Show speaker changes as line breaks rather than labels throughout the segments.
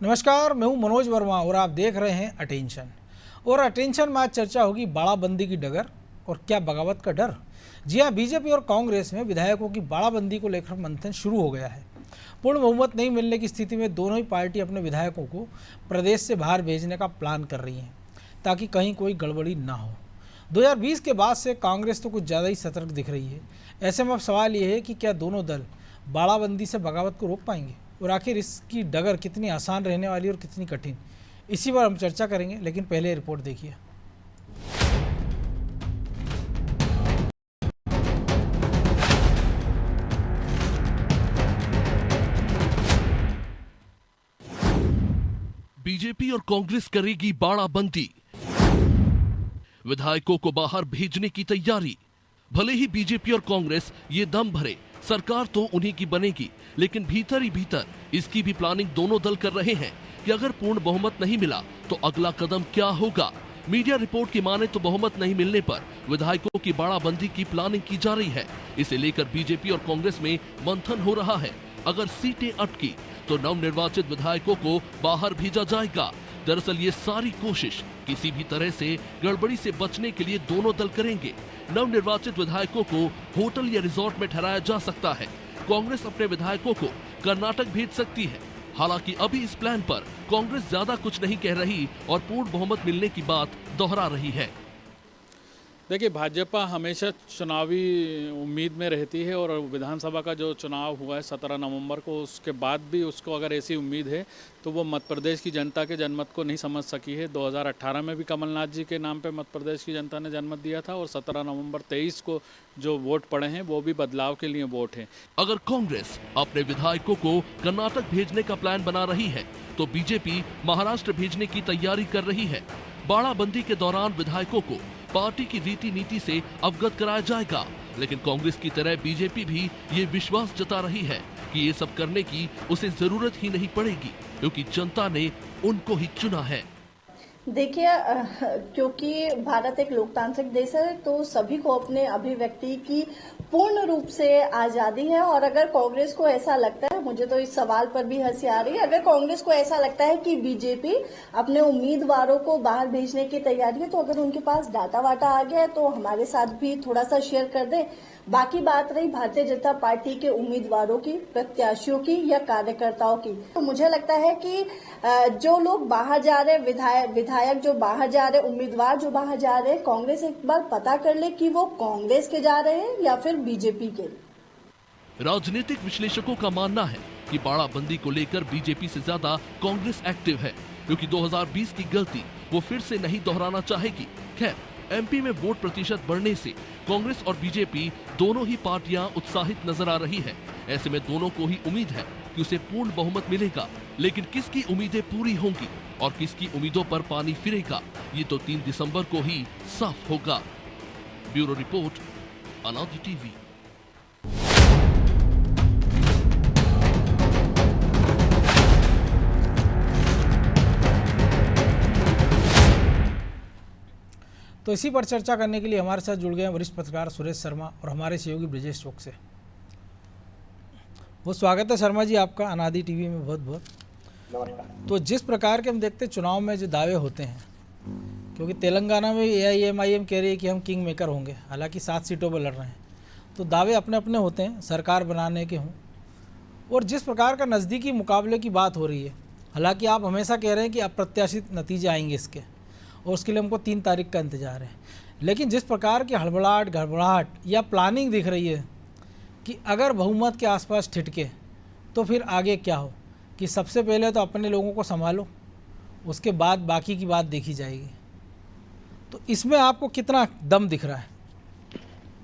नमस्कार, मैं हूं मनोज वर्मा और आप देख रहे हैं अटेंशन। और अटेंशन में आज चर्चा होगी बाड़ाबंदी की डगर और क्या बगावत का डर। जी हां, बीजेपी और कांग्रेस में विधायकों की बाड़ाबंदी को लेकर मंथन शुरू हो गया है। पूर्ण बहुमत नहीं मिलने की स्थिति में दोनों ही पार्टी अपने विधायकों को प्रदेश से बाहर भेजने का प्लान कर रही हैं ताकि कहीं कोई गड़बड़ी ना हो। 2020 के बाद से कांग्रेस तो कुछ ज़्यादा ही सतर्क दिख रही है। ऐसे में अब सवाल ये है कि क्या दोनों दल बाड़ाबंदी से बगावत को रोक पाएंगे और आखिर इसकी डगर कितनी आसान रहने वाली और कितनी कठिन, इसी पर हम चर्चा करेंगे। लेकिन पहले रिपोर्ट देखिए।
बीजेपी और कांग्रेस करेगी बाड़ाबंदी, विधायकों को बाहर भेजने की तैयारी। भले ही बीजेपी और कांग्रेस ये दम भरे सरकार तो उन्हीं की बनेगी, लेकिन भीतर ही भीतर इसकी भी प्लानिंग दोनों दल कर रहे हैं कि अगर पूर्ण बहुमत नहीं मिला तो अगला कदम क्या होगा। मीडिया रिपोर्ट की माने तो बहुमत नहीं मिलने पर विधायकों की बाड़ाबंदी की प्लानिंग की जा रही है। इसे लेकर बीजेपी और कांग्रेस में मंथन हो रहा है। अगर सीटें अटकी तो नवनिर्वाचित विधायकों को बाहर भेजा जाएगा। दरअसल ये सारी कोशिश किसी भी तरह से गड़बड़ी से बचने के लिए दोनों दल करेंगे। नवनिर्वाचित विधायकों को होटल या रिजॉर्ट में ठहराया जा सकता है। कांग्रेस अपने विधायकों को कर्नाटक भेज सकती है। हालांकि अभी इस प्लान पर कांग्रेस ज्यादा कुछ नहीं कह रही और पूर्ण बहुमत मिलने की बात दोहरा रही है।
देखिए, भाजपा हमेशा चुनावी उम्मीद में रहती है और विधानसभा का जो चुनाव हुआ है 17 नवंबर को, उसके बाद भी उसको अगर ऐसी उम्मीद है तो वो मध्य प्रदेश की जनता के जनमत को नहीं समझ सकी है। 2018 में भी कमलनाथ जी के नाम पे मध्य प्रदेश की जनता ने जनमत दिया था और 17 नवंबर 23 को जो वोट पड़े हैं वो भी बदलाव के लिए वोट हैं।
अगर कांग्रेस अपने विधायकों को कर्नाटक भेजने का प्लान बना रही है तो बीजेपी महाराष्ट्र भेजने की तैयारी कर रही है। बाड़ाबंदी के दौरान विधायकों को पार्टी की रीति नीति से अवगत कराया जाएगा, लेकिन कांग्रेस की तरह बीजेपी भी ये विश्वास जता रही है कि ये सब करने की उसे जरूरत ही नहीं पड़ेगी, क्योंकि जनता ने उनको ही चुना है।
देखिए, क्योंकि भारत एक लोकतांत्रिक देश है तो सभी को अपने अभिव्यक्ति की पूर्ण रूप से आजादी है। और अगर कांग्रेस को ऐसा लगता है, मुझे तो इस सवाल पर भी हंसी आ रही है, अगर कांग्रेस को ऐसा लगता है कि बीजेपी अपने उम्मीदवारों को बाहर भेजने की तैयारी है, तो अगर उनके पास डाटा वाटा आ गया है तो हमारे साथ भी थोड़ा सा शेयर कर दे। बाकी बात रही भारतीय जनता पार्टी के उम्मीदवारों की, प्रत्याशियों की या कार्यकर्ताओं की, तो मुझे लगता है कि जो लोग बाहर जा रहे, विधायक जो बाहर जा रहे, उम्मीदवार जो बाहर जा रहे, कांग्रेस एक बार पता कर ले कि वो कांग्रेस के जा रहे हैं या फिर बीजेपी के।
राजनीतिक विश्लेषकों का मानना है कि बाड़ाबंदी को लेकर बीजेपी से ज्यादा कांग्रेस एक्टिव है, क्योंकि 2020 की गलती वो फिर से नहीं दोहराना चाहेगी। खैर, एमपी में वोट प्रतिशत बढ़ने से कांग्रेस और बीजेपी दोनों ही पार्टियां उत्साहित नजर आ रही है। ऐसे में दोनों को ही उम्मीद है कि उसे पूर्ण बहुमत मिलेगा, लेकिन किसकी उम्मीदें पूरी होंगी और किसकी उम्मीदों पर पानी फिरेगा, ये तो 3 दिसंबर को ही साफ होगा। ब्यूरो रिपोर्ट, अनादि टीवी।
तो इसी पर चर्चा करने के लिए हमारे साथ जुड़ गए हैं वरिष्ठ पत्रकार सुरेश शर्मा और हमारे सहयोगी ब्रजेश चौक से। बहुत स्वागत है शर्मा जी आपका अनादि टीवी में, बहुत बहुत
नमस्कार।
तो जिस प्रकार के हम देखते हैं चुनाव में जो दावे होते हैं, क्योंकि तेलंगाना में AIMIM कह रही है कि हम किंग मेकर होंगे, हालांकि 7 सीटों पर लड़ रहे हैं, तो दावे अपने अपने होते हैं सरकार बनाने के हों। और जिस प्रकार का नज़दीकी मुकाबले की बात हो रही है, हालांकि आप हमेशा कह रहे हैं कि अप्रत्याशित नतीजे आएंगे इसके, और उसके लिए हमको 3 तारीख का इंतज़ार है, लेकिन जिस प्रकार की हड़बड़ाहट गड़बड़ाहट या प्लानिंग दिख रही है कि अगर बहुमत के आसपास ठिठके तो फिर आगे क्या हो, कि सबसे पहले तो अपने लोगों को संभालो, उसके बाद बाकी की बात देखी जाएगी, तो इसमें आपको कितना दम दिख रहा है?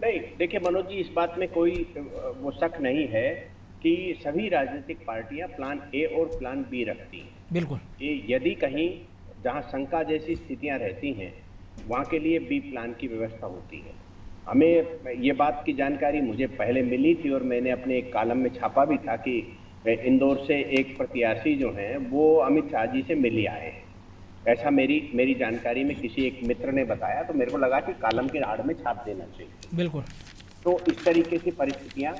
नहीं, देखिए मनोज जी, इस बात में कोई वो शक नहीं है कि सभी राजनीतिक पार्टियां प्लान ए और प्लान बी रखती हैं।
बिल्कुल।
यदि कहीं जहां शंका जैसी स्थितियां रहती हैं वहां के लिए बी प्लान की व्यवस्था होती है। हमें ये बात की जानकारी मुझे पहले मिली थी और मैंने अपने एक कॉलम में छापा भी था कि इंदौर से एक प्रत्याशी जो हैं वो अमित शाह जी से मिल आए हैं। ऐसा मेरी जानकारी में किसी एक मित्र ने बताया, तो मेरे को लगा कि कॉलम के आड़ में छाप देना चाहिए।
बिल्कुल।
तो इस तरीके की परिस्थितियां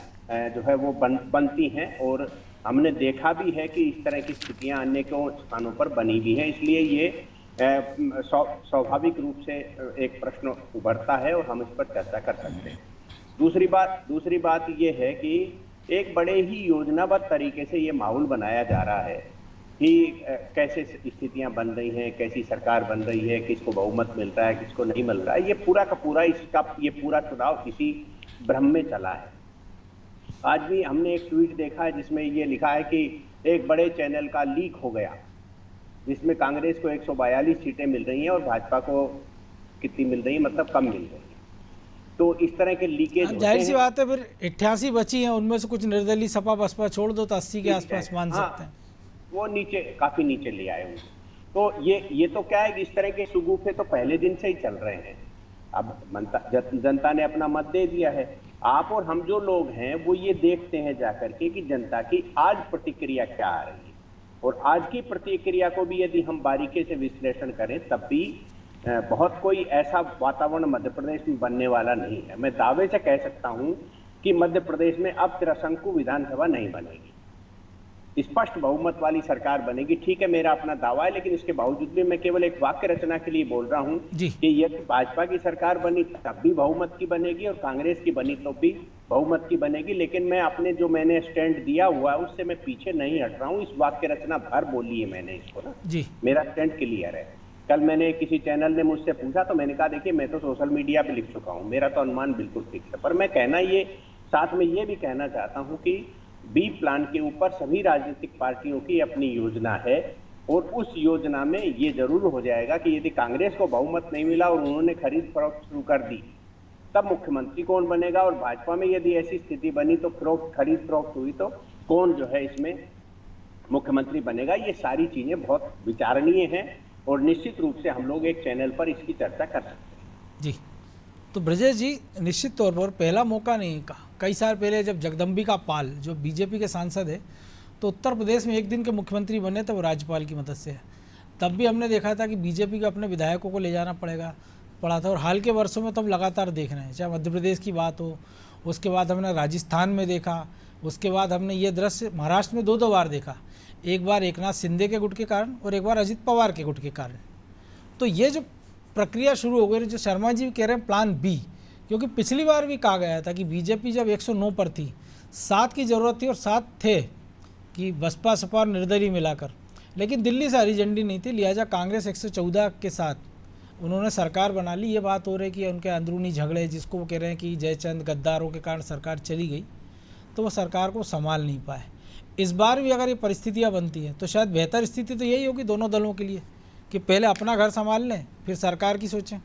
जो है वो बनती हैं और हमने देखा भी है कि इस तरह की स्थितियां अन्य स्थानों पर बनी भी हैं, इसलिए ये स्वाभाविक रूप से एक प्रश्न उभरता है और हम इस पर चर्चा कर सकते हैं। दूसरी बात ये है कि एक बड़े ही योजनाबद्ध तरीके से ये माहौल बनाया जा रहा है कि कैसे स्थितियां बन रही हैं, कैसी सरकार बन रही है, किसको बहुमत मिल रहा है, किसको नहीं मिल रहा है। ये पूरा का पूरा ये पूरा चुनाव इसी भ्रम में चला है। आज भी हमने एक ट्वीट देखा है जिसमें ये लिखा है कि एक बड़े चैनल का लीक हो गया, जिसमें कांग्रेस को 142 सीटें मिल रही हैं और भाजपा को कितनी मिल रही है, मतलब कम मिल रही है। तो इस तरह के लीकेज
जाहिर सी बात है, फिर 88 बची हैं, उनमें से कुछ निर्दलीय सपा बसपा छोड़ दो तो 80 के आसपास मान सकते हैं।
वो नीचे, काफी नीचे ले आए होंगे। तो ये तो क्या है कि इस तरह के सुगूफे तो पहले दिन से ही चल रहे हैं। अब जनता ने अपना मत दे दिया है। आप और हम जो लोग हैं वो ये देखते हैं जाकर के कि जनता की आज प्रतिक्रिया क्या आ रही है, और आज की प्रतिक्रिया को भी यदि हम बारीकी से विश्लेषण करें तब भी बहुत कोई ऐसा वातावरण मध्य प्रदेश में बनने वाला नहीं है। मैं दावे से कह सकता हूं कि मध्य प्रदेश में अब त्रिशंकु विधानसभा नहीं बनेगी, स्पष्ट बहुमत वाली सरकार बनेगी। ठीक है, मेरा अपना दावा है, लेकिन इसके बावजूद भी मैं केवल एक वाक्य रचना के लिए बोल रहा हूं कि यदि भाजपा की सरकार बनी तब भी बहुमत की बनेगी और कांग्रेस की बनी तो भी बहुमत की बनेगी। लेकिन मैं अपने जो मैंने स्टैंड दिया हुआ है उससे मैं पीछे नहीं हट रहा हूं। इस वाक्य रचना भर बोली है मैंने इसको ना जी, मेरा स्टैंड क्लियर है। कल मैंने किसी चैनल ने मुझसे पूछा तो मैंने कहा देखिए मैं तो सोशल मीडिया पे लिख चुका हूं, मेरा तो अनुमान बिल्कुल फिक्स है। पर मैं कहना ये साथ में ये भी कहना चाहता हूं कि बी प्लान के ऊपर सभी राजनीतिक पार्टियों की अपनी योजना है, और उस योजना में ये जरूर हो जाएगा कि यदि कांग्रेस को बहुमत नहीं मिला और उन्होंने खरीद फरोख्त शुरू कर दी तब मुख्यमंत्री कौन बनेगा, और भाजपा में यदि ऐसी स्थिति बनी तो खरीद फरोख्त हुई तो कौन जो है इसमें मुख्यमंत्री बनेगा। ये सारी चीजें बहुत विचारणीय हैं और निश्चित रूप से हम लोग एक चैनल पर इसकी चर्चा कर सकते हैं।
जी, तो ब्रजेश जी, निश्चित तौर पर पहला मौका नहीं कहा। कई साल पहले जब जगदम्बिका पाल जो बीजेपी के सांसद है तो उत्तर प्रदेश में एक दिन के मुख्यमंत्री बने थे, वो राज्यपाल की मदद से है। तब भी हमने देखा था कि बीजेपी को अपने विधायकों को ले जाना पड़ा था, और हाल के वर्षों में तब लगातार देख रहे हैं, चाहे मध्य प्रदेश की बात हो, उसके बाद हमने राजस्थान में देखा, उसके बाद हमने ये दृश्य महाराष्ट्र में दो बार देखा, एक बार एकनाथ शिंदे के गुट के कारण और एक बार अजित पवार के गुट के कारण। तो ये जो प्रक्रिया शुरू हो गई, जो शर्मा जी कह रहे हैं प्लान बी, क्योंकि पिछली बार भी कहा गया था कि बीजेपी जब 109 पर थी, 7 की ज़रूरत थी और 7 थे कि बसपा सपा और निर्दलीय मिलाकर, लेकिन दिल्ली से हरी झंडी नहीं थी, लिहाजा कांग्रेस 114 के साथ उन्होंने सरकार बना ली। ये बात हो रही है कि उनके अंदरूनी झगड़े, जिसको वो कह रहे हैं कि जयचंद गद्दारों के कारण सरकार चली गई, तो वो सरकार को संभाल नहीं पाए। इस बार भी अगर ये परिस्थितियाँ बनती हैं तो शायद बेहतर स्थिति तो यही होगी दोनों दलों के लिए कि पहले अपना घर संभाल लें फिर सरकार की सोचें।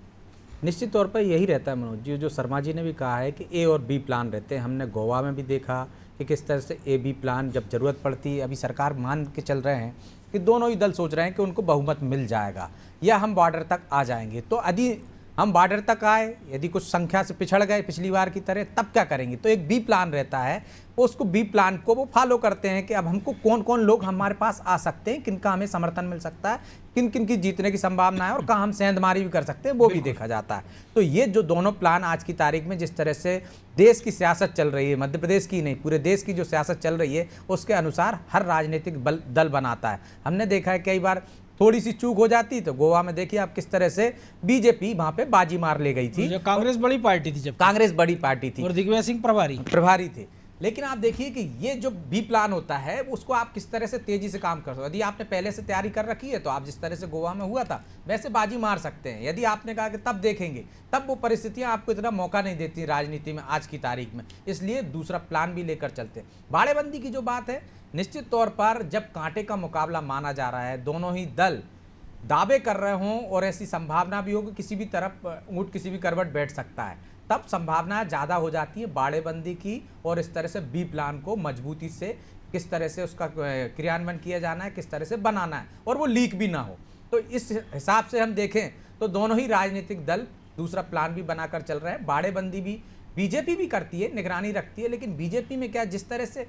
निश्चित तौर पर यही रहता है मनोज जी, जो शर्मा जी ने भी कहा है कि ए और बी प्लान रहते हैं। हमने गोवा में भी देखा कि किस तरह से ए बी प्लान जब ज़रूरत पड़ती है, अभी सरकार मान के चल रहे हैं कि दोनों ही दल सोच रहे हैं कि उनको बहुमत मिल जाएगा या हम बॉर्डर तक आ जाएंगे। तो यदि हम बॉर्डर तक आए, यदि कुछ संख्या से पिछड़ गए पिछली बार की तरह, तब क्या करेंगे। तो एक बी प्लान रहता है, उसको बी प्लान को वो फॉलो करते हैं कि अब हमको कौन कौन लोग हमारे पास आ सकते हैं, किनका हमें समर्थन मिल सकता है, किन किन की जीतने की संभावना है और कहाँ हम सेंधमारी भी कर सकते हैं, वो भी देखा जाता है। तो ये जो दोनों प्लान आज की तारीख में जिस तरह से देश की सियासत चल रही है, मध्य प्रदेश की नहीं पूरे देश की जो सियासत चल रही है, उसके अनुसार हर राजनीतिक दल बनाता है। हमने देखा है कई बार थोड़ी सी चूक हो जाती तो गोवा में देखिए आप किस तरह से बीजेपी वहां पे बाजी मार ले गई थी।
कांग्रेस बड़ी पार्टी थी, जब
कांग्रेस बड़ी पार्टी थी
और दिग्विजय सिंह प्रभारी
थे। लेकिन आप देखिए कि ये जो बी प्लान होता है उसको आप किस तरह से तेजी से काम कर सकते हो। यदि आपने पहले से तैयारी कर रखी है तो आप जिस तरह से गोवा में हुआ था वैसे बाजी मार सकते हैं। यदि आपने कहा कि तब देखेंगे, तब वो परिस्थितियां आपको इतना मौका नहीं देती राजनीति में आज की तारीख में, इसलिए दूसरा प्लान भी लेकर चलते हैं। बाड़ेबंदी की जो बात है, निश्चित तौर पर जब कांटे का मुकाबला माना जा रहा है, दोनों ही दल दावे कर रहे हों और ऐसी संभावना भी हो कि किसी भी तरफ ऊँट किसी भी करवट बैठ सकता है, तब संभावना ज़्यादा हो जाती है बाड़ेबंदी की और इस तरह से बी प्लान को मजबूती से किस तरह से उसका क्रियान्वयन किया जाना है, किस तरह से बनाना है और वो लीक भी ना हो। तो इस हिसाब से हम देखें तो दोनों ही राजनीतिक दल दूसरा प्लान भी बनाकर चल रहे हैं। बाड़ेबंदी भी बीजेपी भी करती है, निगरानी रखती है, लेकिन बीजेपी में क्या जिस तरह से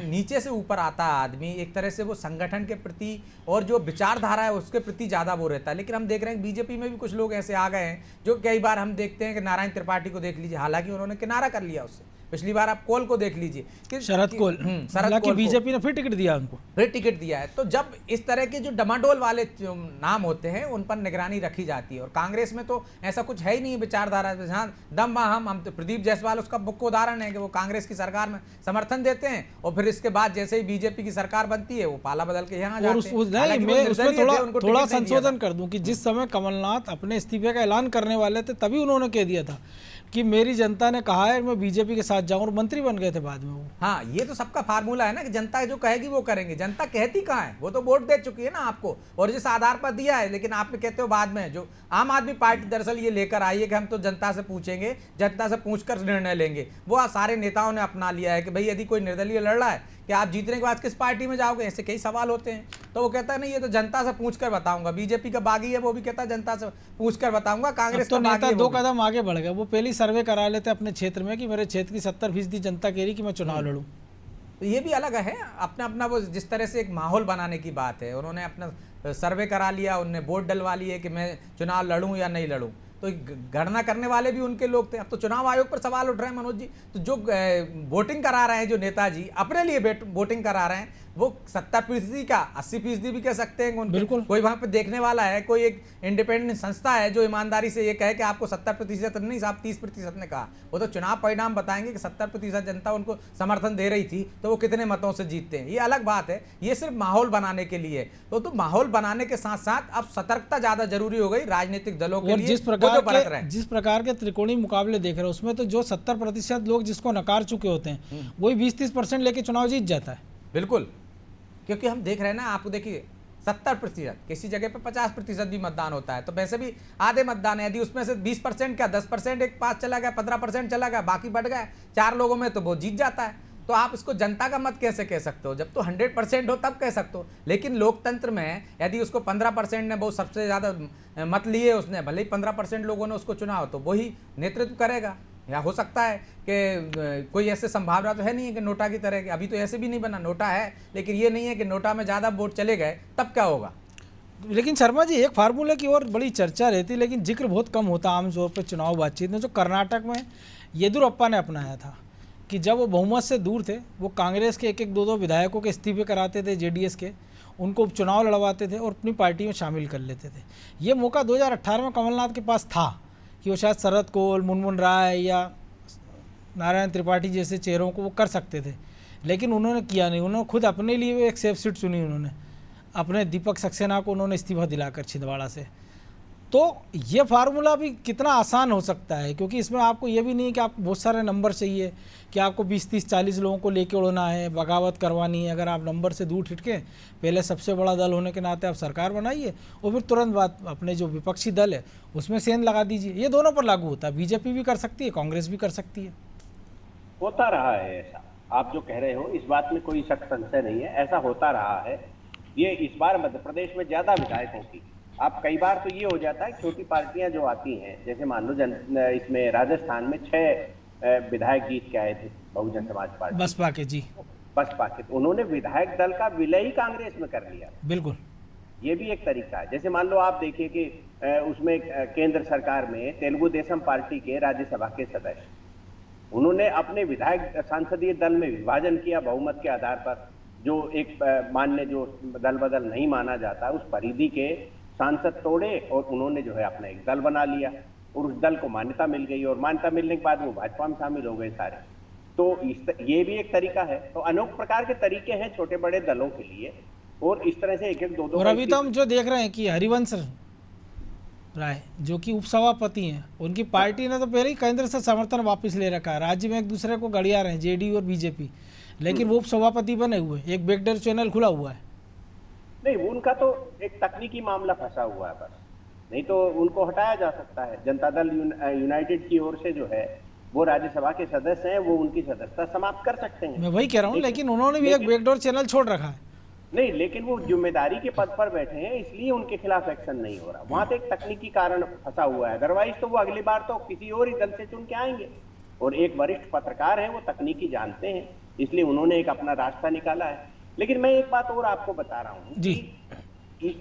नीचे से ऊपर आता है आदमी, एक तरह से वो संगठन के प्रति और जो विचारधारा है उसके प्रति ज़्यादा वो रहता है। लेकिन हम देख रहे हैं बीजेपी में भी कुछ लोग ऐसे आ गए हैं जो कई बार हम देखते हैं कि नारायण त्रिपाठी को देख लीजिए, हालांकि उन्होंने किनारा कर लिया उससे, पिछली बार आप कोल को देख लीजिए कि
शरद कोल,
शरद
हालांकि
कोल को
बीजेपी ने फिर टिकट दिया उनको।
फिर टिकट दिया है। तो जब इस तरह के जो डमाडोल वाले जो नाम होते हैं उन पर निगरानी रखी जाती है। और कांग्रेस में तो ऐसा कुछ है ही नहीं विचारधारा, जहाँ दम हम तो प्रदीप जायसवाल उसका मुख्य उदाहरण है कि वो कांग्रेस की सरकार में समर्थन देते हैं और फिर इसके बाद जैसे ही बीजेपी की सरकार बनती है वो पाला बदल के यहाँ
और
जाते हैं। हालांकि वो
मैं उसमें
निर्दलीय थे, उनको
थोड़ा
टिकट नहीं दिया
संशोधन कर दूं कि जिस समय कमलनाथ अपने इस्तीफे का ऐलान करने वाले थे तभी उन्होंने कह दिया था कि मेरी जनता ने कहा है मैं बीजेपी के साथ जाऊं, और मंत्री बन गए थे बाद में वो।
हाँ, ये तो सबका फार्मूला है ना कि जनता जो कहेगी वो करेंगे। जनता कहती कहाँ है, वो तो वोट दे चुकी है ना आपको और जिस आधार पर दिया है। लेकिन आप कहते हो बाद में, जो आम आदमी पार्टी दरअसल ये लेकर आई है कि हम तो जनता से पूछेंगे, जनता से पूछकर निर्णय लेंगे। वो सारे नेताओं ने अपना लिया है कि भाई यदि कोई निर्दलीय लड़ रहा है कि आप जीतने के बाद किस पार्टी में जाओगे, ऐसे कई सवाल होते हैं। तो वो कहता है नहीं, ये तो जनता से पूछकर बताऊंगा। बीजेपी का बागी है, वो भी कहता है जनता से पूछकर बताऊंगा। कांग्रेस
तो
का
नेता
बागी है,
दो
वो भी।
कदम आगे बढ़ गए, वो पहली सर्वे करा लेते अपने क्षेत्र में कि मेरे क्षेत्र की 70% जनता कह रही कि मैं चुनाव लड़ूं।
तो ये भी अलग है अपना अपना, वो जिस तरह से एक माहौल बनाने की बात है। उन्होंने अपना सर्वे करा लिया, उन्होंने वोट डलवा लिए कि मैं चुनाव लड़ूं या नहीं लड़ूं। तो गणना करने वाले भी उनके लोग थे। अब तो चुनाव आयोग पर सवाल उठ रहे हैं मनोज जी। तो जो वोटिंग करा रहे हैं, जो नेताजी अपने लिए वोटिंग करा रहे हैं, वो 70% का 80% भी कह सकते हैं।
बिल्कुल।
कोई वहां पे देखने वाला है, कोई एक इंडिपेंडेंट संस्था है जो ईमानदारी से ये कहे कि आपको 70% नहीं साहब 30% ने कहा। वो तो चुनाव परिणाम बताएंगे कि 70% जनता उनको समर्थन दे रही थी, तो वो कितने मतों से जीतते हैं। ये अलग बात है, ये सिर्फ माहौल बनाने के लिए। तो माहौल बनाने के साथ साथ अब सतर्कता ज्यादा जरूरी हो गई राजनीतिक दलों के
और
लिए।
जिस प्रकार के त्रिकोणीय मुकाबले देख रहे हैं उसमें तो जो 70% लोग जिसको नकार चुके होते हैं वही 20-30% लेके चुनाव जीत जाता है।
बिल्कुल, क्योंकि हम देख रहे हैं ना, आपको देखिए 70%, किसी जगह पे 50% भी मतदान होता है, तो वैसे भी आधे मतदान है। यदि उसमें से 20% का 10% एक पास चला गया, 15% चला गया, बाकी बढ़ गया 4 लोगों में, तो वो जीत जाता है। तो आप इसको जनता का मत कैसे कह सकते हो? जब तो 100% हो तब कह सकते हो। लेकिन लोकतंत्र में यदि उसको 15% ने वो सबसे ज़्यादा मत लिए, उसने भले ही 15% लोगों ने उसको चुना हो, तो वही नेतृत्व करेगा। या हो सकता है कि कोई ऐसे संभावना तो है नहीं है कि नोटा की तरह, अभी तो ऐसे भी नहीं बना, नोटा है, लेकिन ये नहीं है कि नोटा में ज़्यादा वोट चले गए तब क्या होगा।
लेकिन शर्मा जी, एक फार्मूले की और बड़ी चर्चा रहती, लेकिन जिक्र बहुत कम होता आमतौर पर चुनाव बातचीत में, जो कर्नाटक में येदियुरप्पा ने अपनाया था कि जब वो बहुमत से दूर थे, वो कांग्रेस के 1-2 विधायकों के इस्तीफे कराते थे, जेडीएस के, उनको चुनाव लड़वाते थे और अपनी पार्टी में शामिल कर लेते थे। ये मौका 2018 में कमलनाथ के पास था कि वो शायद शरद कोल, मुनमुन राय या नारायण त्रिपाठी जैसे चेहरों को वो कर सकते थे, लेकिन उन्होंने किया नहीं। उन्होंने खुद अपने लिए एक सेफ सीट चुनी, उन्होंने अपने दीपक सक्सेना को उन्होंने इस्तीफा दिलाकर छिंदवाड़ा से। तो ये फार्मूला भी कितना आसान हो सकता है, क्योंकि इसमें आपको ये भी नहीं है कि आपको बहुत सारे नंबर चाहिए कि आपको 20-30-40 लोगों को लेके उड़ना है, बगावत करवानी है। अगर आप नंबर से दूर ठिठके, पहले सबसे बड़ा दल होने के नाते आप सरकार बनाइए और फिर तुरंत बाद अपने जो विपक्षी दल है उसमें सेंध लगा दीजिए। ये दोनों पर लागू होता है, बीजेपी भी कर सकती है, कांग्रेस भी कर सकती है।
होता रहा है ऐसा, आप जो कह रहे हो इस बात में कोई शक संशय नहीं है, ऐसा होता रहा है। ये इस बार मध्य प्रदेश में ज्यादा विधायकों की, आप कई बार तो ये हो जाता है छोटी पार्टियां जो आती हैं, जैसे मान लो इसमें राजस्थान में 6 विधायक जीत के आए थे बहुजन समाज पार्टी,
बसपा के, जी
बसपा के, तो उन्होंने विधायक दल का विलय ही कांग्रेस में कर लिया।
बिल्कुल,
ये भी एक तरीका है। जैसे मान लो आप देखिए कि उसमें केंद्र सरकार में तेलुगु देशम पार्टी के राज्यसभा के सदस्य, उन्होंने अपने विधायक संसदीय दल में विभाजन किया बहुमत के आधार पर, जो एक मान्य जो दल बदल नहीं माना जाता, उस परिधि के सांसद तोड़े और उन्होंने जो है अपना एक दल बना लिया और उस दल को मान्यता मिल गई और मान्यता मिलने के बाद वो भाजपा में शामिल हो गए सारे। तो ये भी एक तरीका है। तो अनेक प्रकार के तरीके हैं छोटे बड़े दलों के लिए, और इस तरह से 1-2
और अभी तो हम जो देख रहे हैं कि हरिवंश राय जो कि उपसभापति हैं, उनकी पार्टी ने तो पहले ही केंद्र से समर्थन वापस ले रखा है। राज्य में एक दूसरे को गड़िया रहे हैं जेडीयू और बीजेपी, लेकिन वो उपसभापति बने हुए, एक बैकडोर चैनल खुला हुआ है।
नहीं, वो उनका तो एक तकनीकी मामला फंसा हुआ है बस, नहीं तो उनको हटाया जा सकता है। जनता दल यूनाइटेड की ओर से जो है वो राज्यसभा के सदस्य हैं, वो उनकी सदस्यता समाप्त कर सकते हैं।
मैं वही कह रहा हूँ, लेकिन उन्होंने भी एक बैकडोर चैनल छोड़ रखा है।
नहीं, लेकिन वो जिम्मेदारी के पद पर बैठे हैं, इसलिए उनके खिलाफ एक्शन नहीं हो रहा। वहां तो एक तकनीकी कारण फंसा हुआ है, अदरवाइज तो वो अगली बार तो किसी और ही दल से चुन के आएंगे। और एक वरिष्ठ पत्रकार हैं, वो तकनीकी जानते हैं, इसलिए उन्होंने एक अपना रास्ता निकाला है। लेकिन मैं एक बात और आपको बता रहा हूं
जी,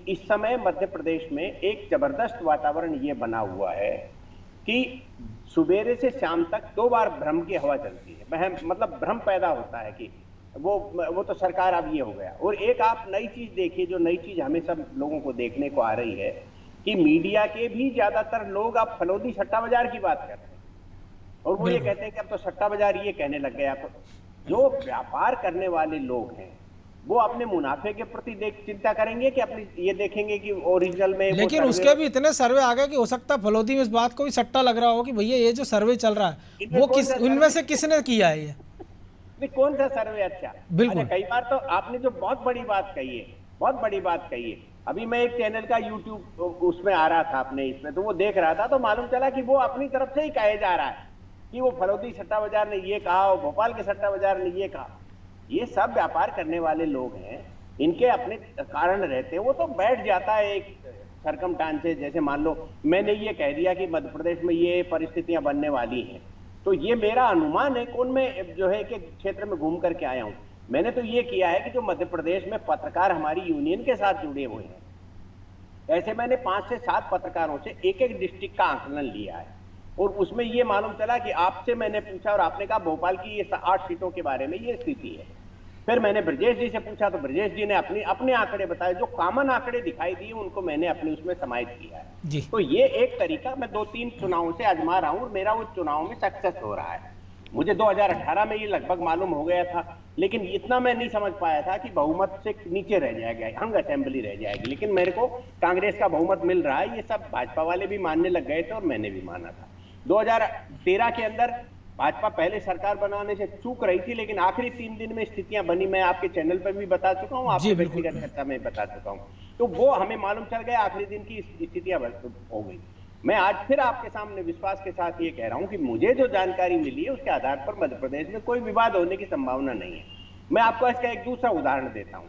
इस समय मध्य प्रदेश में एक जबरदस्त वातावरण ये बना हुआ है कि सुबेरे से शाम तक 2 बार भ्रम की हवा चलती है, वहम मतलब भ्रम पैदा होता है कि वो तो सरकार अब ये हो गया। और एक आप नई चीज देखिए, जो नई चीज हमें सब लोगों को देखने को आ रही है कि मीडिया के भी ज्यादातर लोग अब फलोदी सट्टा बाजार की बात कर रहे हैं, और वो ये कहते हैं कि अब तो सट्टा बाजार ये कहने लग गया। तो जो व्यापार करने वाले लोग हैं वो अपने मुनाफे के प्रति चिंता करेंगे कि अपनी ये देखेंगे कि ओरिजिनल में।
लेकिन उसके भी इतने सर्वे आ गए कि हो सकता है फलोदी में इस बात को भी सट्टा लग रहा हो कि भैया ये जो सर्वे चल रहा है वो इनमें से किसने किया है ये।
कौन सा सर्वे? अच्छा,
बिल्कुल।
कई बार तो आपने जो बहुत बड़ी बात कही है, बहुत बड़ी बात कही है। अभी मैं एक चैनल का यूट्यूब उसमें आ रहा था अपने इसमें, तो वो देख रहा था, तो मालूम चला कि वो अपनी तरफ से ही कहे जा रहा है कि वो फलोदी सट्टा बाजार ने ये कहा और भोपाल के सट्टा बाजार ने ये कहा। ये सब व्यापार करने वाले लोग हैं, इनके अपने कारण रहते हैं। वो तो बैठ जाता है एक सरकमस्टांस से, जैसे मान लो मैंने ये कह दिया कि मध्य प्रदेश में ये परिस्थितियां बनने वाली हैं, तो ये मेरा अनुमान है। कौन मैं जो है कि क्षेत्र में घूम करके आया हूं, मैंने तो ये किया है कि जो मध्य प्रदेश में पत्रकार हमारी यूनियन के साथ जुड़े हुए हैं, ऐसे मैंने 5 से 7 पत्रकारों से एक डिस्ट्रिक्ट का आकलन लिया है, और उसमें ये मालूम चला कि आपसे मैंने पूछा और आपने कहा भोपाल की ये 8 सीटों के बारे में ये स्थिति है। फिर मैंने ब्रजेश जी से पूछा तो ब्रजेश जी ने अपने आंकड़े बताए, जो कॉमन आंकड़े दिखाई दिए उनको मैंने अपने उसमें समाहित किया है
जी।
तो ये एक तरीका मैं 2-3 चुनावों से आजमा रहा हूं और मेरा उस चुनाव में सक्सेस हो रहा है। मुझे 2018 में ये लगभग मालूम हो गया था, लेकिन इतना मैं नहीं समझ पाया था कि बहुमत से नीचे रह जाएगा, हंग असेंबली रह जाएगी। लेकिन मेरे को कांग्रेस का बहुमत मिल रहा है, ये सब भाजपा वाले भी मानने लग गए थे और मैंने भी माना था। 2013 के अंदर भाजपा पहले सरकार बनाने से चूक रही थी, लेकिन आखिरी 3 दिन में स्थितियां बनी। मैं आपके चैनल पर भी बता चुका हूं, आपके व्यक्तिगत चर्चा में बता चुका हूं, तो वो हमें मालूम चल गया आखिरी दिन की स्थितियां हो गई। मैं आज फिर आपके सामने विश्वास के साथ ये कह रहा हूं कि मुझे जो जानकारी मिली है उसके आधार पर मध्य प्रदेश में कोई विवाद होने की संभावना नहीं है। मैं आपको इसका एक दूसरा उदाहरण देता हूं।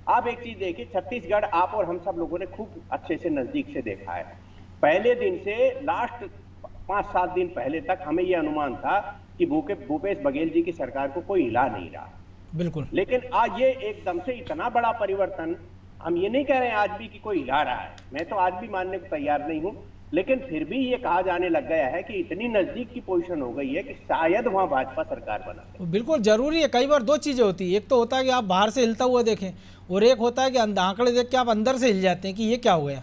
आप एक चीज देखिए, छत्तीसगढ़ आप और हम सब लोगों ने खूब अच्छे से नजदीक से देखा है। पहले दिन से लास्ट 5-7 दिन पहले तक हमें यह अनुमान था कि भूपेश बघेल जी की सरकार को कोई हिला नहीं रहा।
बिल्कुल।
लेकिन आज ये एकदम से इतना बड़ा परिवर्तन, हम ये नहीं कह रहे हैं आज भी कि कोई हिला रहा है, मैं तो आज भी मानने को तैयार नहीं हूं, लेकिन फिर भी ये कहा जाने लग गया है कि इतनी नजदीक की पोजीशन हो गई है कि शायद वहां भाजपा सरकार बना।
तो बिल्कुल जरूरी है। कई बार 2 चीज़ें होती है, एक तो होता है कि आप बाहर से हिलता हुआ देखें, और एक होता है कि आंकड़े देख के आप अंदर से हिल जाते हैं कि ये क्या हो गया,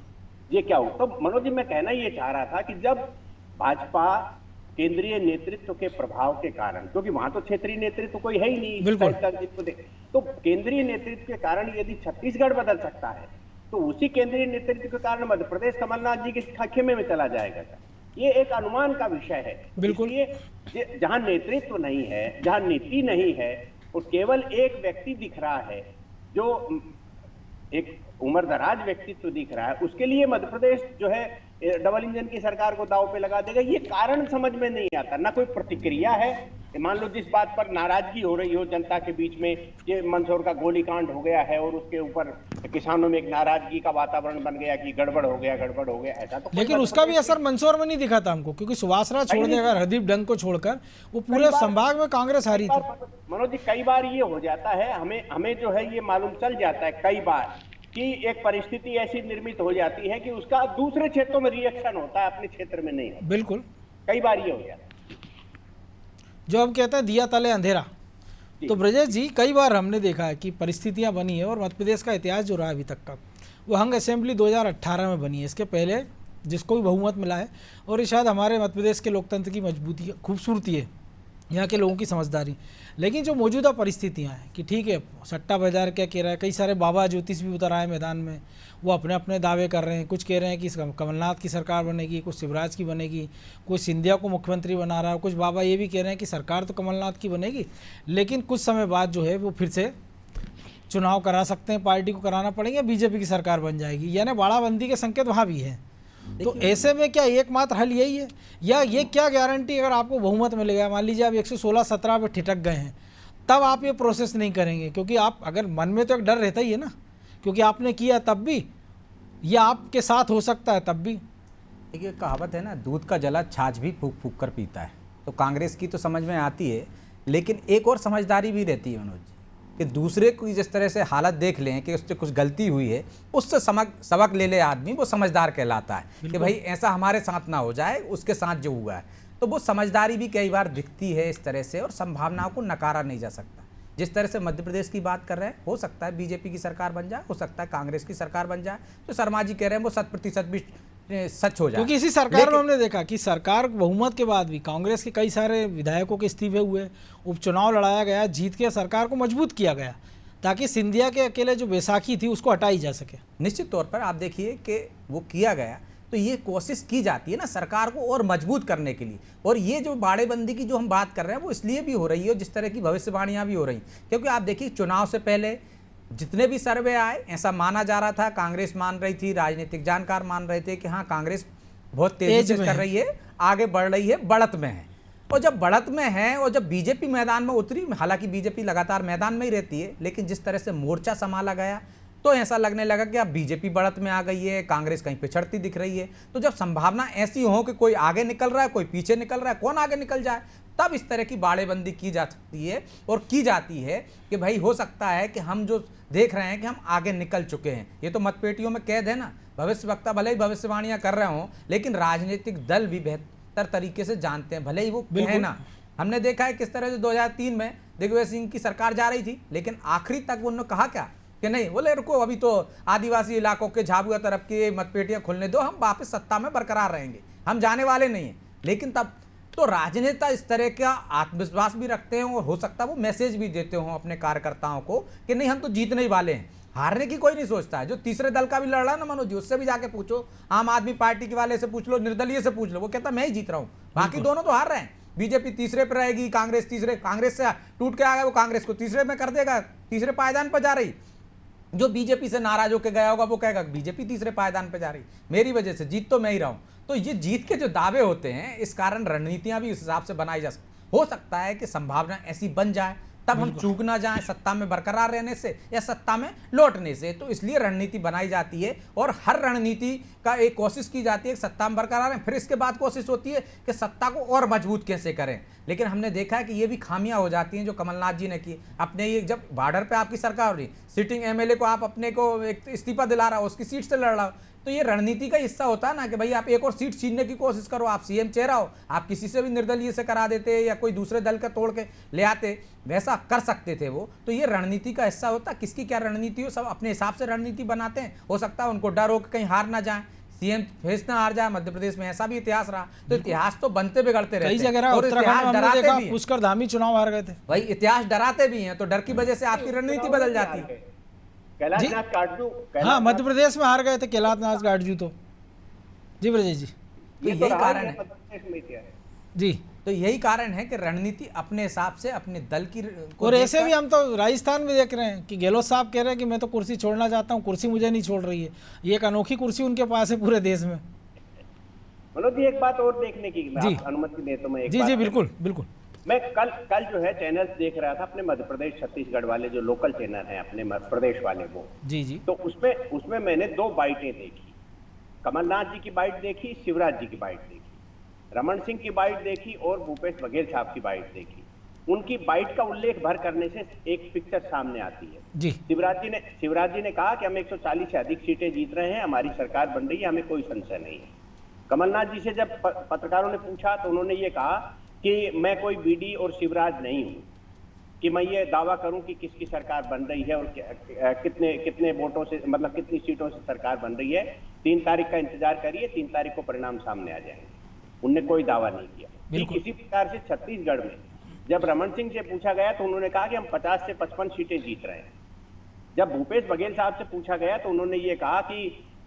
ये क्या हो। तो मनोज जी, मैं कहना ये चाह रहा था कि जब भाजपा केंद्रीय नेतृत्व के प्रभाव के कारण, क्योंकि वहां तो क्षेत्रीय नेतृत्व कोई है ही नहीं,
बिल्कुल,
तो केंद्रीय नेतृत्व के कारण यदि छत्तीसगढ़ बदल सकता है तो उसी केंद्रीय नेतृत्व के कारण मध्य प्रदेश कमलनाथ जी के खेमे में चला जाएगा। ये एक अनुमान का विषय है।
बिल्कुल।
ये जहां नेतृत्व नहीं है, जहां नीति नहीं है, और केवल एक व्यक्ति दिख रहा है जो एक उम्रदराज व्यक्तित्व दिख रहा है, उसके लिए मध्य प्रदेश जो है डबल इंजन की सरकार को दांव पे लगा देगा। ये कारण समझ में नहीं आता, ना कोई प्रतिक्रिया है। मान लो जिस बात पर नाराजगी हो रही हो जनता के बीच में, ये मंदसौर का गोलीकांड हो गया है और उसके ऊपर किसानों में एक नाराजगी का वातावरण बन गया कि गड़बड़ हो गया, ऐसा तो।
लेकिन उसका भी असर मंदसौर में नहीं दिखा था हमको, क्योंकि सुभाष राज छोड़ देगा, हरदीप डंग को छोड़कर वो पूरे संभाग में कांग्रेस हारी थी।
मनोज जी, कई बार ये हो जाता है, हमें जो है ये मालूम चल जाता है कई बार कि एक परिस्थिति ऐसी निर्मित हो जाती है कि उसका दूसरे क्षेत्रों में रिएक्शन होता है, अपने क्षेत्र में नहीं होता।
बिल्कुल,
कई बार ये हो जाता है।
जो हम कहते हैं दिया तले अंधेरा। तो ब्रजेश जी, कई बार हमने देखा है कि परिस्थितियां बनी है, और मध्य प्रदेश का इतिहास जो रहा अभी तक का, वो हंग असेंबली 2018 में बनी है। इसके पहले जिसको भी बहुमत मिला है, और ये शायद हमारे मध्य प्रदेश के लोकतंत्र की मजबूती, खूबसूरती है, यहाँ के लोगों की समझदारी। लेकिन जो मौजूदा परिस्थितियाँ हैं कि ठीक है, सट्टा बाजार क्या कह रहा है, कई सारे बाबा ज्योतिष भी उतर आए मैदान में, वो अपने अपने दावे कर रहे हैं। कुछ कह रहे हैं कि कमलनाथ की सरकार बनेगी, कुछ शिवराज की बनेगी, कोई सिंधिया को मुख्यमंत्री बना रहा है, कुछ बाबा ये भी कह रहे हैं कि सरकार तो कमलनाथ की बनेगी, लेकिन कुछ समय बाद जो है वो फिर से चुनाव करा सकते हैं, पार्टी को कराना पड़ेगा, बीजेपी की सरकार बन जाएगी, यानी बाड़ाबंदी के संकेत वहाँ भी हैं। तो ऐसे में क्या एकमात्र हल यही है, या ये क्या गारंटी अगर आपको बहुमत मिलेगा, मान लीजिए आप 116-17 पे ठिठक गए हैं, तब आप ये प्रोसेस नहीं करेंगे? क्योंकि आप अगर मन में तो एक डर रहता ही है ना, क्योंकि आपने किया तब भी, या आपके साथ हो सकता है तब भी।
देखिए, कहावत है ना, दूध का जला छाछ भी फूक फूक कर पीता है। तो कांग्रेस की तो समझ में आती है, लेकिन एक और समझदारी भी रहती है मनोज जी। कि दूसरे की जिस तरह से हालत देख लें कि उससे कुछ गलती हुई है, उससे सबक ले ले आदमी, वो समझदार कहलाता है कि भाई ऐसा हमारे साथ ना हो जाए, उसके साथ जो हुआ है। तो वो समझदारी भी कई बार दिखती है इस तरह से, और संभावनाओं को नकारा नहीं जा सकता। जिस तरह से मध्य प्रदेश की बात कर रहे हैं, हो सकता है बीजेपी की सरकार बन जाए, हो सकता है कांग्रेस की सरकार बन जाए। तो शर्मा जी कह रहे हैं वो 100% भी सच हो जाए,
क्योंकि इसी सरकार में हमने देखा कि सरकार बहुमत के बाद भी कांग्रेस के कई सारे विधायकों के इस्तीफे हुए, उपचुनाव लड़ाया गया, जीत के सरकार को मजबूत किया गया ताकि सिंधिया के अकेले जो बैसाखी थी उसको हटाई जा सके।
निश्चित तौर पर आप देखिए कि वो किया गया, तो ये कोशिश की जाती है ना सरकार को और मजबूत करने के लिए। और ये जो बाड़ेबंदी की जो हम बात कर रहे हैं वो इसलिए भी हो रही है, जिस तरह की भविष्यवाणियां भी हो रही, क्योंकि आप देखिए चुनाव से पहले जितने भी सर्वे आए, ऐसा माना जा रहा था, कांग्रेस मान रही थी, राजनीतिक जानकार मान रहे थे कि हाँ कांग्रेस बहुत तेजी से कर रही है, आगे बढ़ रही है, बढ़त में है। और जब बढ़त में है और जब बीजेपी मैदान में उतरी, हालांकि बीजेपी लगातार मैदान में ही रहती है, लेकिन जिस तरह से मोर्चा संभाला गया तो ऐसा लगने लगा कि अब बीजेपी बढ़त में आ गई है, कांग्रेस कहीं पिछड़ती दिख रही है। तो जब संभावना ऐसी हो कि कोई आगे निकल रहा है, कोई पीछे निकल रहा है, कौन आगे निकल जाए, तब इस तरह की बाड़ेबंदी की जा सकती है और की जाती है कि भाई हो सकता है कि हम जो देख रहे हैं कि हम आगे निकल चुके हैं। ये तो मतपेटियों में कैद है ना। भविष्यवक्ता भले ही भविष्यवाणियां कर रहे हों, लेकिन राजनीतिक दल भी बेहतर तरीके से जानते हैं, भले ही वो कहें ना। हमने देखा है किस तरह से 2003 में दिग्विजय सिंह की सरकार जा रही थी, लेकिन आखिरी तक उन्होंने कहा क्या कि नहीं, बोले रुको अभी तो आदिवासी इलाकों के झाबुआ तरफ की मतपेटियां खुलने दो, हम वापस सत्ता में बरकरार रहेंगे, हम जाने वाले नहीं हैं। लेकिन तब तो राजनेता इस तरह का आत्मविश्वास भी रखते हैं और हो सकता है वो मैसेज भी देते हों अपने कार्यकर्ताओं को कि नहीं हम तो जीतने ही वाले हैं, हारने की कोई नहीं सोचता है। जो तीसरे दल का भी लड़ रहा है ना मनोज जी, उससे भी जाके पूछो, आम आदमी पार्टी के वाले से पूछ लो, निर्दलीय से पूछ लो, वो कहता मैं ही जीत रहा हूँ, बाकी दोनों तो हार रहे हैं। बीजेपी तीसरे पर रहेगी, कांग्रेस तीसरे, कांग्रेस से टूट के आ गया वो कांग्रेस को तीसरे में कर देगा, तीसरे पायदान पर जा रही। जो बीजेपी से नाराज होकर गया होगा वो कहेगा बीजेपी तीसरे पायदान पे जा रही, मेरी वजह से जीत तो मैं ही रहा हूं। तो ये जीत के जो दावे होते हैं, इस कारण रणनीतियां भी उस हिसाब से बनाई जा सकती। हो सकता है कि संभावना ऐसी बन जाए तब हम चूक ना जाएं सत्ता में बरकरार रहने से या सत्ता में लौटने से। तो इसलिए रणनीति बनाई जाती है और हर रणनीति का एक कोशिश की जाती है कि सत्ता में बरकरार रहें, फिर इसके बाद कोशिश होती है कि सत्ता को और मजबूत कैसे करें। लेकिन हमने देखा है कि ये भी खामियां हो जाती हैं जो कमलनाथ जी ने की। अपने ये जब बॉर्डर पे आपकी सरकार हो रही, सिटिंग एमएलए को आप अपने को एक इस्तीफा दिला रहा हो, उसकी सीट से लड़ रहा हो, तो ये रणनीति का हिस्सा होता है ना कि भाई आप एक और सीट छीनने की कोशिश करो, आप सीएम चेहरा हो, आप किसी से भी निर्दलीय से करा देते या कोई दूसरे दल का तोड़ के ले आते, वैसा कर सकते थे वो। तो ये रणनीति का हिस्सा होता। किसकी क्या रणनीति हो, सब अपने हिसाब से रणनीति बनाते हैं। हो सकता है उनको डर हो कि कहीं हार ना जाए, सीएम फेस ना हार जाए। मध्य प्रदेश में ऐसा भी इतिहास रहा। तो इतिहास तो बनते बिगड़ते रहते हैं।
कई जगह
और इतिहास डराते भी हैं।
पुष्कर धामी चुनाव हार गए थे
भाई, इतिहास डराते भी हैं, तो डर की वजह से आपकी रणनीति बदल जाती है।
कैलाशनाथ काटजू,
हाँ, मध्य प्रदेश में हार गए थे कैलाशनाथ काटजू। तो जी ब्रजेश जी,
ये यही कारण है
जी,
तो यही कारण है कि रणनीति अपने हिसाब से अपने दल की
और ऐसे भी हम तो राजस्थान में देख रहे हैं कि गहलोत साहब कह रहे हैं कि मैं तो कुर्सी छोड़ना चाहता हूँ, कुर्सी मुझे नहीं छोड़ रही है। ये एक अनोखी कुर्सी उनके पास है पूरे देश में।
मनोज जी, एक बात और देखने की, आप अनुमति दें तो मैं एक
जी जी बिल्कुल बिल्कुल।
मैं कल जो है चैनल्स देख रहा था अपने मध्य प्रदेश छत्तीसगढ़ वाले जो लोकल चैनल हैं अपने मध्य प्रदेश वाले, वो
जी जी,
तो उसमें मैंने 2 बाइटें देखी। कमलनाथ जी की बाइट देखी, शिवराज जी की बाइट देखी, रमन सिंह की बाइट देखी और भूपेश बघेल साहब की बाइट देखी। उनकी बाइट का उल्लेख भर करने से एक पिक्चर सामने आती है
जी।
शिवराज जी ने कहा कि हम 140 से अधिक सीटें जीत रहे हैं, हमारी सरकार बन रही है, हमें कोई संशय नहीं है। कमलनाथ जी से जब पत्रकारों ने पूछा तो उन्होंने ये कहा कि मैं कोई बीडी और शिवराज नहीं हूं कि मैं ये दावा करूं कि किसकी सरकार बन रही है और कितने वोटों से, मतलब कितनी सीटों से सरकार बन रही है। 3 तारीख का इंतजार करिए, 3 तारीख को परिणाम सामने आ जाएंगे। उनने कोई दावा नहीं किया। इसी प्रकार से छत्तीसगढ़ में जब रमन सिंह से पूछा गया तो उन्होंने कहा कि हम 50 से 55 सीटें जीत रहे हैं। जब भूपेश बघेल साहब से पूछा गया तो उन्होंने ये कहा कि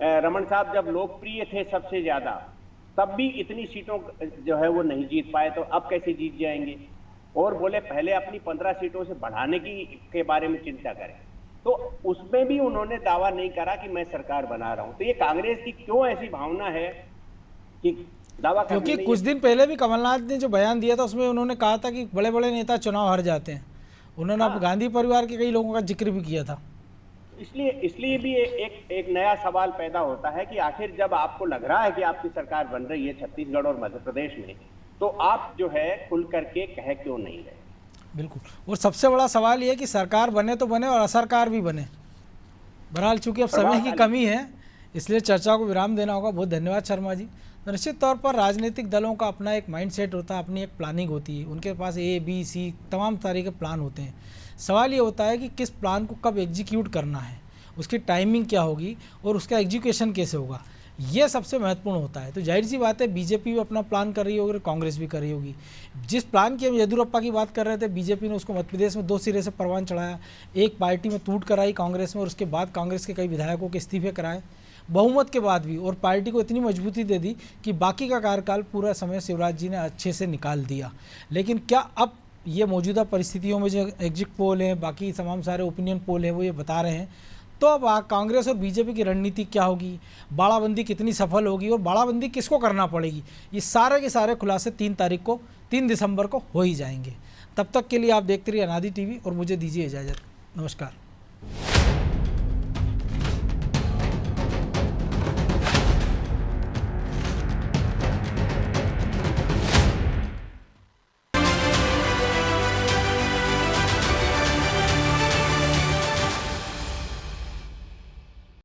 रमन साहब जब लोकप्रिय थे सबसे ज्यादा, तब भी इतनी सीटों जो है वो नहीं जीत पाए, तो अब कैसे जीत जाएंगे। और बोले पहले अपनी 15 सीटों से बढ़ाने के बारे में चिंता करें। तो उसमें भी उन्होंने दावा नहीं करा कि मैं सरकार बना रहा हूं। तो ये कांग्रेस की क्यों ऐसी भावना है कि दावा,
क्योंकि कुछ दिन पहले भी कमलनाथ ने जो बयान दिया था उसमें उन्होंने कहा था कि बड़े बड़े नेता चुनाव हार जाते हैं। उन्होंने गांधी परिवार के कई लोगों का जिक्र भी किया था।
इसलिए भी एक नया सवाल पैदा होता है कि आखिर जब आपको लग रहा है कि आपकी सरकार बन रही है छत्तीसगढ़ और मध्य प्रदेश में, तो आप जो है खुल करके कह क्यों नहीं रहे।
बिल्कुल। और सबसे बड़ा सवाल ये है कि सरकार बने तो बने और असरकार भी बने। बहरहाल चूंकि अब समय की कमी है इसलिए चर्चा को विराम देना होगा। बहुत धन्यवाद शर्मा जी। तो निश्चित तौर पर राजनीतिक दलों का अपना एक माइंडसेट होता है, अपनी एक प्लानिंग होती है, उनके पास A, B, C तमाम तरह के प्लान होते हैं। सवाल ये होता है कि किस प्लान को कब एग्जीक्यूट करना है, उसकी टाइमिंग क्या होगी और उसका एग्जीक्यूशन कैसे होगा, ये सबसे महत्वपूर्ण होता है। तो जाहिर सी बात है बीजेपी भी अपना प्लान कर रही होगी और कांग्रेस भी कर रही होगी। जिस प्लान की हम येदियुरप्पा की बात कर रहे थे, बीजेपी ने उसको मध्य प्रदेश में 2 सिरे से परवान चढ़ाया, एक पार्टी में टूट कराई कांग्रेस में और उसके बाद कांग्रेस के कई विधायकों के इस्तीफे कराए बहुमत के बाद भी, और पार्टी को इतनी मजबूती दे दी कि बाकी का कार्यकाल पूरा समय शिवराज जी ने अच्छे से निकाल दिया। लेकिन क्या अब ये मौजूदा परिस्थितियों में जो एग्जिट पोल हैं, बाकी तमाम सारे ओपिनियन पोल हैं वो ये बता रहे हैं, तो अब कांग्रेस और बीजेपी की रणनीति क्या होगी, बाड़ाबंदी कितनी सफल होगी और बाड़ाबंदी किसको करना पड़ेगी, ये सारे के सारे खुलासे 3 दिसंबर को हो ही जाएंगे। तब तक के लिए आप देखते रहिए अनादि टीवी और मुझे दीजिए इजाज़त। नमस्कार।